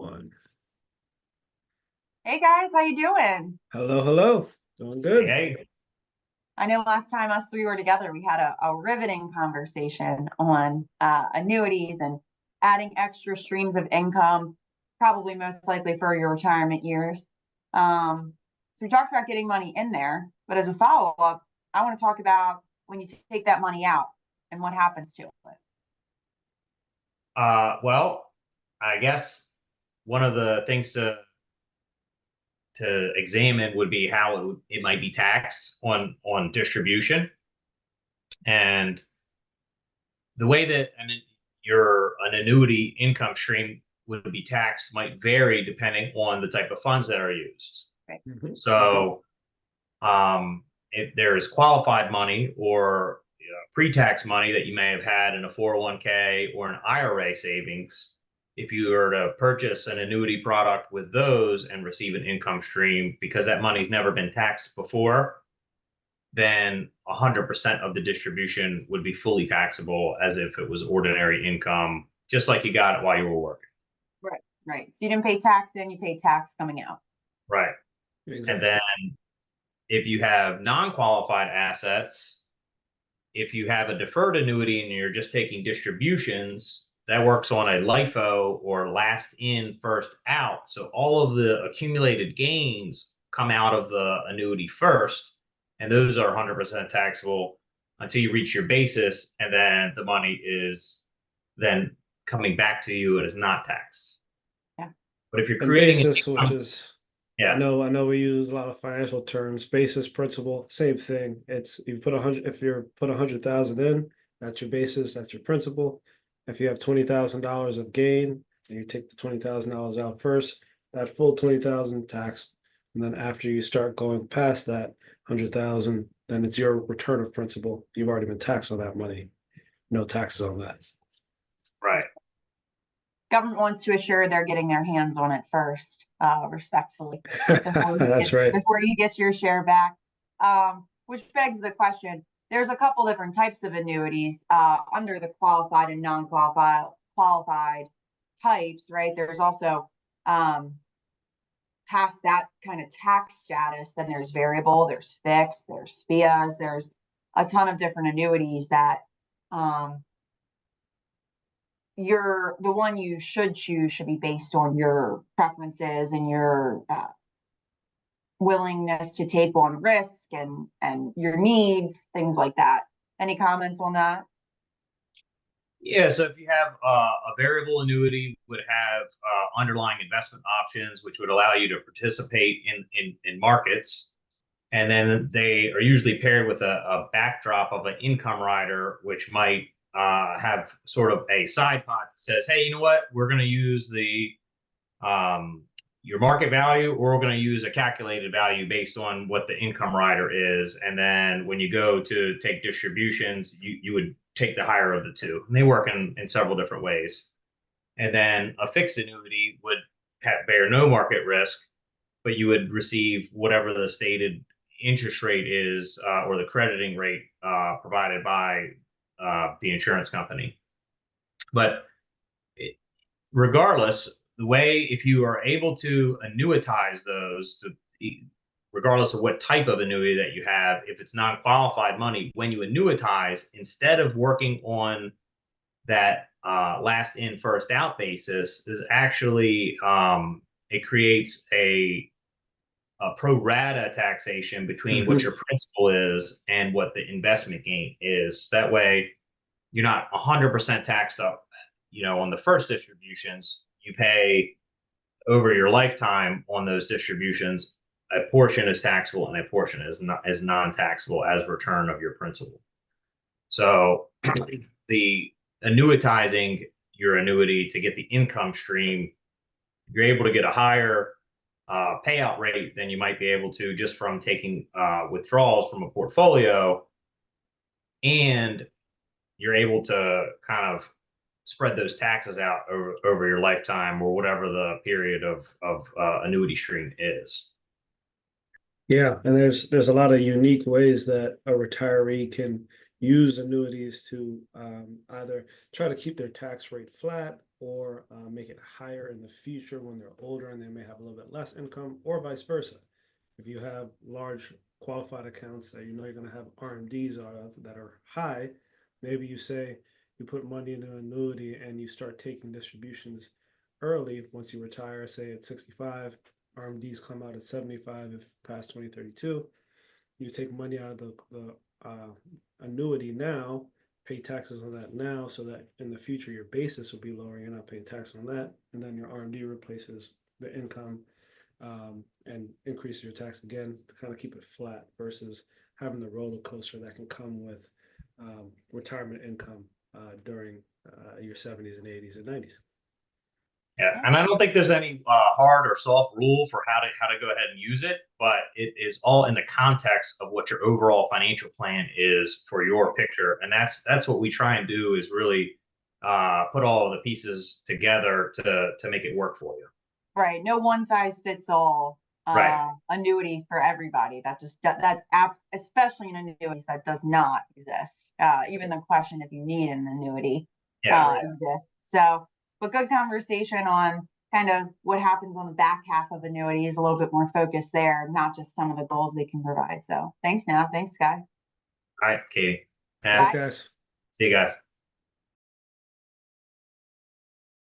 One. Hey guys, how you doing? Hello, hello. Doing good. Hey, I know last time us three were together, we had a riveting conversation on annuities and adding extra streams of income, probably most likely for your retirement years. So we talked about getting money in there, but as a follow-up, I want to talk about when you take that money out and what happens to it. well, I guess one of the things to examine would be how it might be taxed on distribution, and the way that an annuity income stream would be taxed might vary depending on the type of funds that are used. Right. Mhm. So, if there's qualified money or pre-tax money that you may have had in a 401k or an IRA savings, if you were to purchase an annuity product with those and receive an income stream because that money's never been taxed before, then 100% of the distribution would be fully taxable as if it was ordinary income, just like you got it while you were working. Right, right. So you didn't pay tax in, you paid tax coming out. Right. Exactly. And then if you have non-qualified assets, if you have a deferred annuity and you're just taking distributions, that works on a LIFO or last in, first out. So all of the accumulated gains come out of the annuity first, and those are 100% taxable until you reach your basis, and then the money is then coming back to you and is not taxed. Yeah. But if you're And creating basis, which is I yeah, know we use a lot of financial terms. Basis, principal, same thing. It's you put 100 if you're put 100,000 in, that's your basis, that's your principal. If you have $20,000 of gain and you take the $20,000 out first, that full 20,000 taxed, and then after you start going past that 100,000, then it's your return of principal. You've already been taxed on that money. No taxes on that. right. Government wants to assure they're getting their hands on it first, respectfully, That's right. before you get your share back. Which begs the question: there's a couple different types of annuities under the qualified and non-qualified types, right? There's also past that kind of tax status. Then there's variable, there's fixed, there's SPIAs, there's a ton of different annuities that the one you should choose should be based on your preferences and your willingness to take on risk and your needs, things like that. Any comments on that? Yeah, so if you have a variable annuity, would have underlying investment options, which would allow you to participate in markets, and then they are usually paired with a backdrop of an income rider, which might have sort of a side pot that says, "Hey, you know what? We're going to use the your market value, or we're going to use a calculated value based on what the income rider is." And then when you go to take distributions, you would take the higher of the two. And they work in several different ways. And then a fixed annuity would bear no market risk, but you would receive whatever the stated interest rate is or the crediting rate provided by the insurance company. But regardless, the way if you are able to annuitize those, regardless of what type of annuity that you have, if it's non-qualified money, when you annuitize, instead of working on that last in first out basis, is actually it creates a pro rata taxation between what your principal is and what the investment gain is. That way, you're not 100% taxed up, on the first distributions. You pay over your lifetime on those distributions. A portion is taxable and a portion is non-taxable as return of your principal. So the annuitizing your annuity to get the income stream, you're able to get a higher payout rate than you might be able to just from taking withdrawals from a portfolio, and you're able to kind of spread those taxes out over your lifetime or whatever the period of annuity stream is. Yeah, and there's a lot of unique ways that a retiree can use annuities to either try to keep their tax rate flat or make it higher in the future when they're older and they may have a little bit less income, or vice versa. If you have large qualified accounts that you know you're going to have RMDs that are high, maybe you say you put money into an annuity and you start taking distributions early once you retire, say at 65, RMDs come out at 75 if past 2032. You take money out of the annuity now, pay taxes on that now, so that in the future your basis will be lower. You're not paying tax on that, and then your RMD replaces the income and increase your tax again to kind of keep it flat versus having the roller coaster that can come with retirement income during your 70s and 80s and 90s. Yeah, and I don't think there's any hard or soft rule for how to go ahead and use it, but it is all in the context of what your overall financial plan is for your picture, and that's what we try and do is really put all of the pieces together to make it work for you. Right. No one size fits all Right. annuity for everybody. That just especially in annuities, that does not exist. Even the question if you need an annuity exists. So, but good conversation on kind of what happens on the back half of annuities, a little bit more focus there, not just some of the goals they can provide. So thanks now. Thanks, Sky. All right, Katie. All right, guys. See you guys.